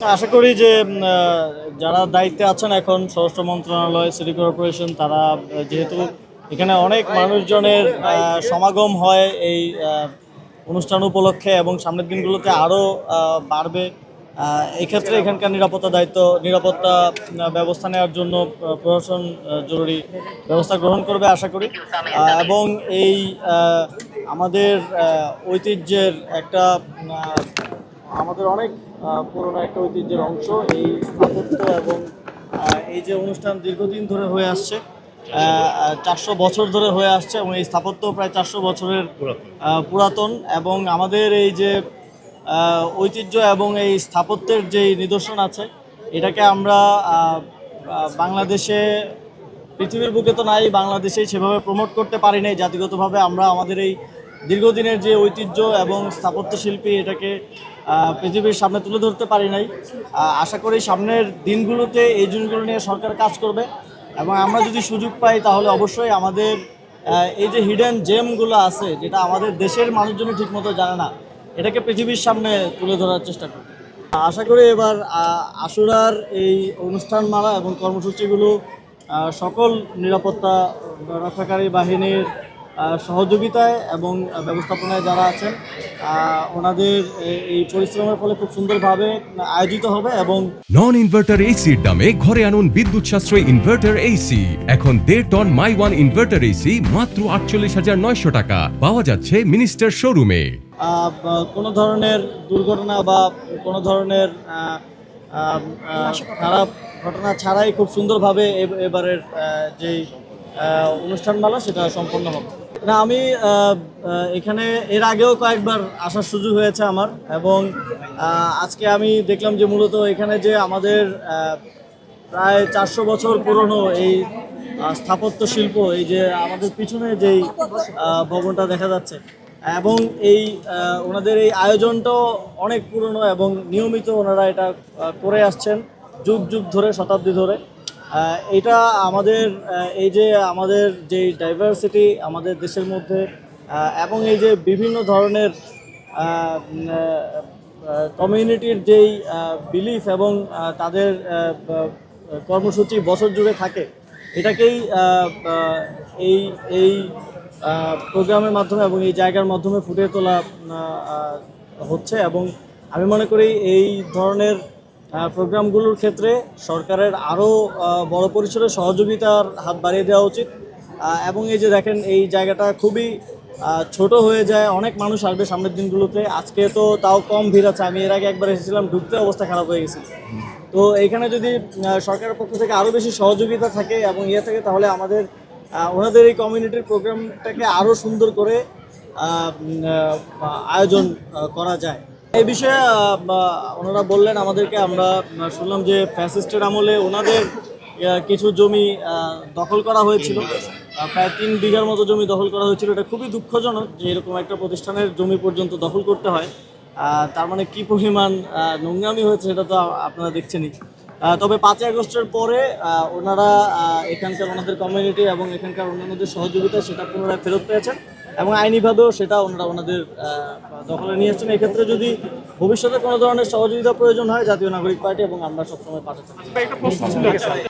আশা করি যে যারা দায়িত্বে আছেন এখন স্বরাষ্ট্র মন্ত্রণালয়, সিটি কর্পোরেশন, তারা যেহেতু এখানে অনেক মানুষজনের সমাগম হয় এই অনুষ্ঠান উপলক্ষে এবং সামনের দিনগুলোতে আরও বাড়বে। এই ক্ষেত্রে এখানকার নিরাপত্তা ব্যবস্থা নেওয়ার জন্য প্রশাসন জরুরি ব্যবস্থা গ্রহণ করবে আশা করি। এবং এই আমাদের ঐতিহ্যের একটা আমাদের অনেক পুরোনো একটা ঐতিহ্যের অংশ এই স্থাপত্য এবং এই যে অনুষ্ঠান দীর্ঘদিন ধরে হয়ে আসছে, 400 বছর ধরে হয়ে আসছে এবং এই স্থাপত্য প্রায় 400 বছরের পুরাতন। এবং আমাদের এই যে ঐতিহ্য এবং এই স্থাপত্যের যে নিদর্শন আছে, এটাকে আমরা বাংলাদেশে, পৃথিবীর বুকে তো নাই, বাংলাদেশেই সেভাবে প্রমোট করতে পারি নাই জাতিগতভাবে। আমরা আমাদের এই দীর্ঘদিনের যে ঐতিহ্য এবং স্থাপত্য শিল্পী, এটাকে পৃথিবীর সামনে তুলে ধরতে পারি নাই। আশা করি সামনের দিনগুলোতে এই জিনিসগুলো নিয়ে সরকার কাজ করবে এবং আমরা যদি সুযোগ পাই তাহলে অবশ্যই আমাদের এই যে হিডেন জেমগুলো আছে, যেটা আমাদের দেশের মানুষজন ঠিকমতো জানে না, এটাকে পৃথিবীর সামনে তুলে ধরার চেষ্টা করব। আশা করি এবার আশুরার এই অনুষ্ঠানমালা এবং কর্মসূচিগুলো সকল নিরাপত্তা রক্ষাকারী বাহিনীর সহযোগিতায় এবং ব্যবস্থাপনায় যারা আছেন ওনাদের এই পরিশ্রমের ফলে খুব সুন্দরভাবে আয়োজিত হবে। এবং নন ইনভার্টার এসির দামে ঘরে আনুন বিদ্যুৎ সাশ্রয়ী ইনভার্টার এসি। এখন 1.5 ton my one inverter AC মাত্র 48,900 টাকা পাওয়া যাচ্ছে মিনিস্টার শোরুমে। কোনো ধরনের দুর্ঘটনা বা কোনো ধরনের খারাপ ঘটনা ছাড়াই খুব সুন্দরভাবে এবারের যেই অনুষ্ঠানমালা সেটা সম্পন্ন হবে। না, আমি এখানে এর আগেও কয়েকবার আসার সুযোগ হয়েছে আমার, এবং আজকে আমি দেখলাম যে মূলত এখানে যে আমাদের প্রায় 400 বছর পুরনো এই স্থাপত্য শিল্প, এই যে আমাদের পিছনে যেই ভবনটা দেখা যাচ্ছে, এবং এই ওনাদের এই আয়োজনটাও অনেক পুরনো এবং নিয়মিত ওনারা এটা করে আসছেন যুগ যুগ ধরে, শতাব্দী ধরে। এটা আমাদের এই যে আমাদের যে ডাইভার্সিটি আমাদের দেশের মধ্যে, এবং এই যে বিভিন্ন ধরনের কমিউনিটির যেই বিলিফ এবং তাদের কর্মসূচি বছর জুড়ে থাকে, এটাকেই এই এই প্রোগ্রামের মাধ্যমে এবং এই জায়গার মাধ্যমে ফুটিয়ে তোলা হচ্ছে। এবং আমি মনে করি এই ধরনের প্রোগ্রামগুলোর ক্ষেত্রে সরকারের আরও বড় পরিসরে সহযোগিতার হাত বাড়িয়ে দেওয়া উচিত। এবং এই যে দেখেন, এই জায়গাটা খুবই ছোট হয়ে যায়, অনেক মানুষ আসবে সামনের দিনগুলোতে। আজকে তো তাও কম ভিড় আছে, আমি এর আগে একবার এসেছিলাম, ঢুকতে অবস্থা খারাপ হয়ে গেছিল। তো এইখানে যদি সরকারের পক্ষ থেকে আরও বেশি সহযোগিতা থাকে এবং থাকে, তাহলে আমাদের ওনাদের এই কমিউনিটির প্রোগ্রামটাকে আরও সুন্দর করে আয়োজন করা যায়। এই বিষয়ে ওনারা বললেন আমাদেরকে, আমরা শুনলাম যে ফ্যাসিস্টের আমলে ওনাদের কিছু জমি দখল করা হয়েছিল, প্রায় 3 বিঘার মতো জমি দখল করা হয়েছিল। এটা খুবই দুঃখজনক যে এরকম একটা প্রতিষ্ঠানের জমি পর্যন্ত দখল করতে হয়। তার মানে কী পরিমাণ নোংরামি হয়েছে সেটা তো আপনারা দেখছেনই। তবে 5ই আগস্টের পরে ওনারা এখানকার ওনাদের কমিউনিটি এবং এখানকার অন্যান্যদের সহযোগিতা সেটা পুনরায় ফেরত পেয়েছেন এবং আইনিভাবেও সেটা ওনারা ওনাদের দখলে নিয়ে এসেছেন। এক্ষেত্রে যদি ভবিষ্যতে কোনো ধরনের সহযোগিতা প্রয়োজন হয়, জাতীয় নাগরিক পার্টি এবং আমরা সবসময় পাশে থাকি।